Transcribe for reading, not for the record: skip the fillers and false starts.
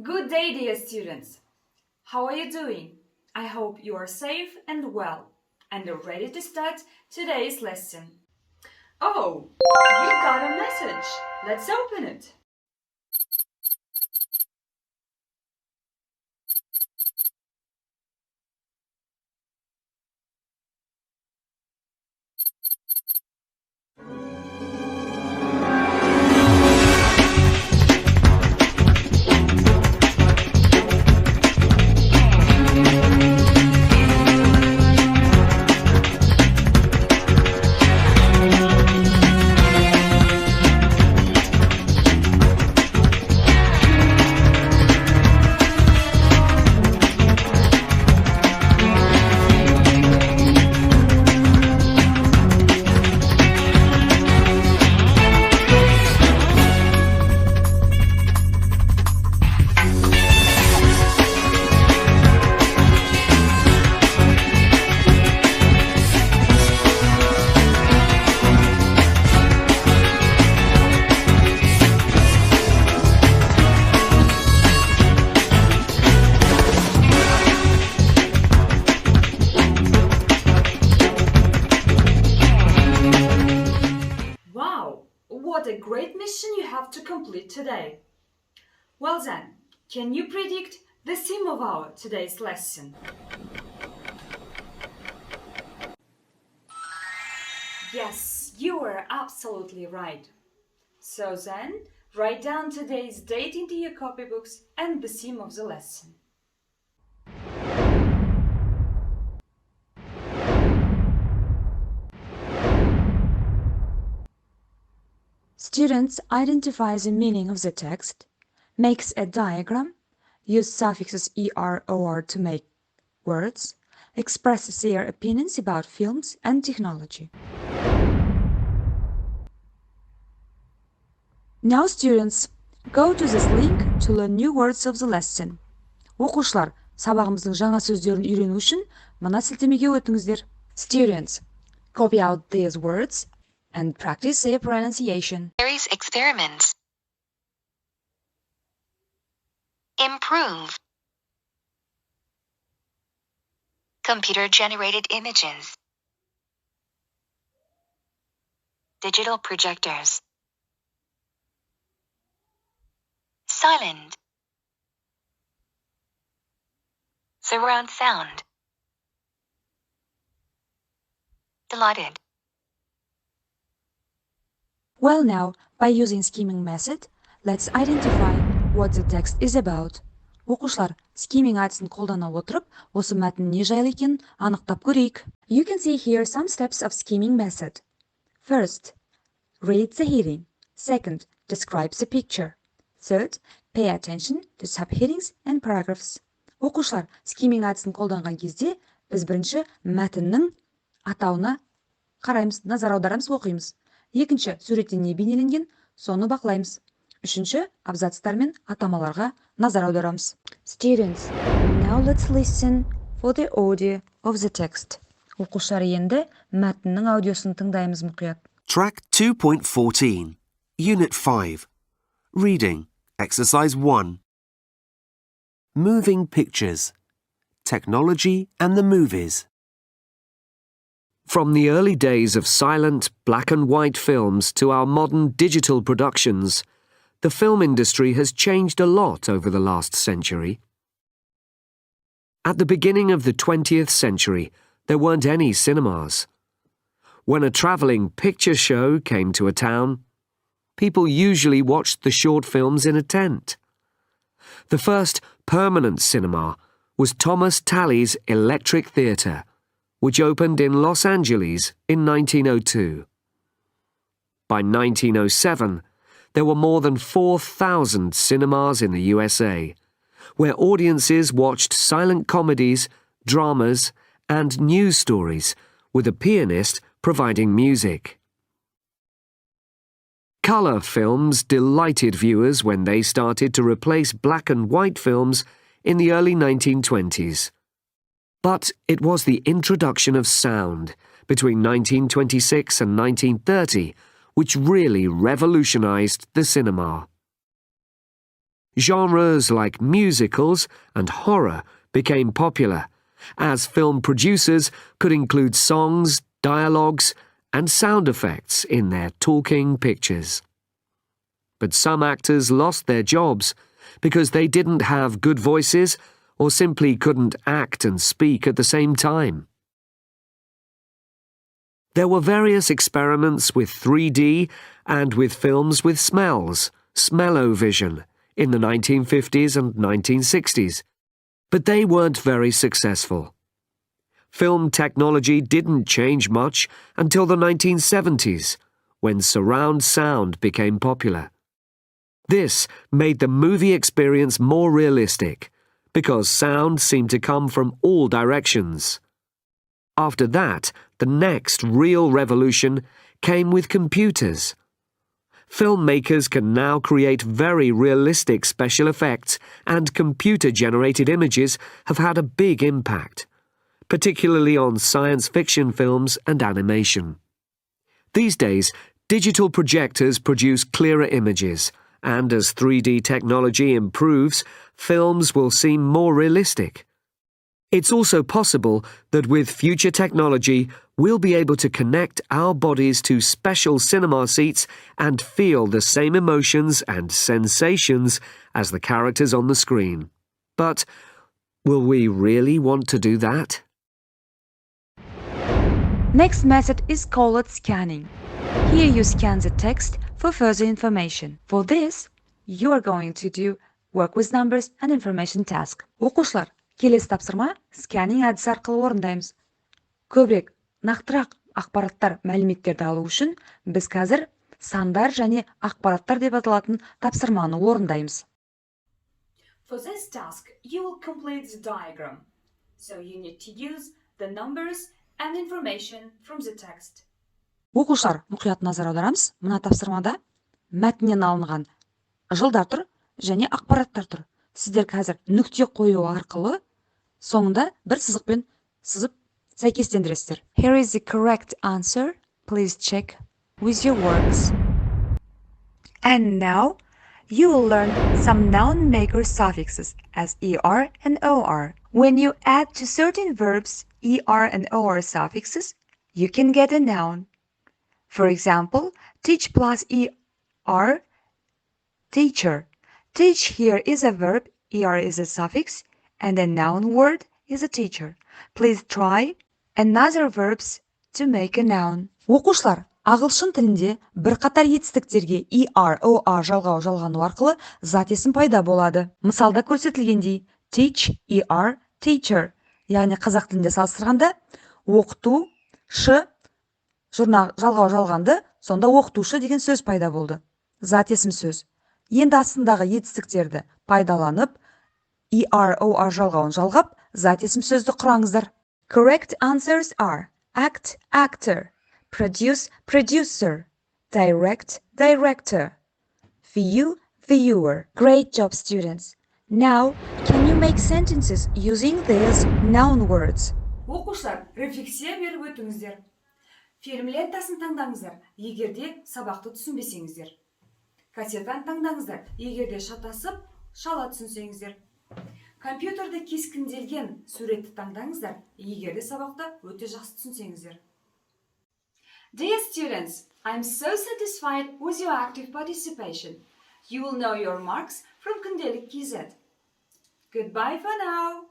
Good day, dear students. How are you doing? I hope you are safe and well and are ready to start today's lesson. Oh, you got a message. Let's open it. Wow, what a great mission you have to complete today. Well then, can you predict the theme of our today's lesson? Yes, you are absolutely right. So then, write down today's date into your copybooks and the theme of the lesson. Students identify the meaning of the text, makes a diagram, use suffixes er, or to make words, expresses their opinions about films and technology. Now students, go to this link to learn new words of the lesson. Оқушылар, сабағымыздың жаңа сөздерін үйрену үшін мына сілтемеге өтіңіздер. Students, copy out these words and practice their pronunciation. Various experiments. Improve. Computer-generated images. Digital projectors. Silent. Surround sound. Delighted. Well now, by using skimming method, let's identify what the text is about. Оқушылар, skimming әдісін қолдана отырып, осы мәтін не жайлы екенін анықтап көрейік. You can see here some steps of skimming method. First, read the heading. Second, describe the picture. Third, pay attention to subheadings and paragraphs. Оқушылар, skimming әдісін қолданған кезде, біз бірінші мәтіннің атауына қараймыз, назар аударамыз, оқимыз. Екінші, суретте не бейнеленген, соны бақылаймыз. Үшінші, абзацтар мен атамаларға назар аударамыз. Students, now let's listen for the audio of the text. Оқушылар, енді мәтіннің аудиосын тыңдаймыз мұқият. Track 2.14, Unit 5. Reading, Exercise 1. Moving Pictures, Technology and the Movies. From the early days of silent, black and white films to our modern digital productions, the film industry has changed a lot over the last century. At the beginning of the 20th century, there weren't any cinemas. When a travelling picture show came to a town, people usually watched the short films in a tent. The first permanent cinema was Thomas Talley's Electric Theatre, which opened in Los Angeles in 1902. By 1907, there were more than 4,000 cinemas in the USA, where audiences watched silent comedies, dramas, and news stories, with a pianist providing music. Colour films delighted viewers when they started to replace black and white films in the early 1920s. But it was the introduction of sound between 1926 and 1930 which really revolutionized the cinema. Genres like musicals and horror became popular, as film producers could include songs, dialogues, and sound effects in their talking pictures. But some actors lost their jobs because they didn't have good voices or simply couldn't act and speak at the same time. There were various experiments with 3D and with films with smells, smell-o-vision, in the 1950s and 1960s, but they weren't very successful. Film technology didn't change much until the 1970s, when surround sound became popular. This made the movie experience more realistic, because sound seemed to come from all directions. After that, the next real revolution came with computers. Filmmakers can now create very realistic special effects, and computer-generated images have had a big impact, particularly on science fiction films and animation. These days, digital projectors produce clearer images, and as 3D technology improves, films will seem more realistic. It's also possible that with future technology, we'll be able to connect our bodies to special cinema seats and feel the same emotions and sensations as the characters on the screen. But will we really want to do that? Next method is called scanning. Here you scan the text for further information. For this, you are going to do work with numbers and information task. Оқушылар, келесі тапсырма сканинг әдісі арқылы орындаймыз. Көбірек, нақтырақ ақпараттар, мәліметтерді алу үшін біз қазір сандар және ақпараттар деп аталатын тапсырманы орындаймыз. For this task, you will complete the diagram. So you need to use the numbers and information from the text. Оқушылар, мұқият назар аударамыз. Мына тапсырмада мәтіннен алынған жылдар тұр және ақпараттар тұр. Сіздер қазір нүкте қою арқылы соңында бір сызықпен сызып сәйкестендіресіздер. Here is the correct answer. Please check with your works. And now you will learn some noun maker suffixes as er and or. When you add to certain verbs er and or suffixes, you can get a noun. For example, teach plus er, teacher. Teach here is a verb, er is a suffix, and a noun word is a teacher. Please try another verbs to make a noun. Оқушылар, ағылшын тілінде бірқатар етістіктерге er, or жалғау жалғану арқылы зат есім пайда болады. Мысалда көрсетілгендей, teach, er, teacher. Яғни қазақ тілінде салыстырғанда, оқыту, шы, жалғау жалғанды, сонда оқытушы деген сөз пайда болды. Зат есім сөз. Енді астындағы етістіктерді пайдаланып, er, or жалғауын жалғап, зат есім сөзді құраңыздар. Correct answers are act, actor, produce, producer, direct, director, view, viewer. Great job, students. Now, can you make sentences using these noun words? Оқушылар, рефлексия беріп өтіңіздер. Фильм лентасын таңдаңыздар, егерде сабақты түсінбесеңіздер. Кассетаны таңдаңыздар, егерде шатасып, шала түсінсеңіздер. Компьютерде кескінделген суретті таңдаңыздар, егерде сабақта өте жақсы түсінсеңіздер. Dear students, I'm so satisfied with your active participation. You will know your marks from Kundelik KZ. Goodbye for now.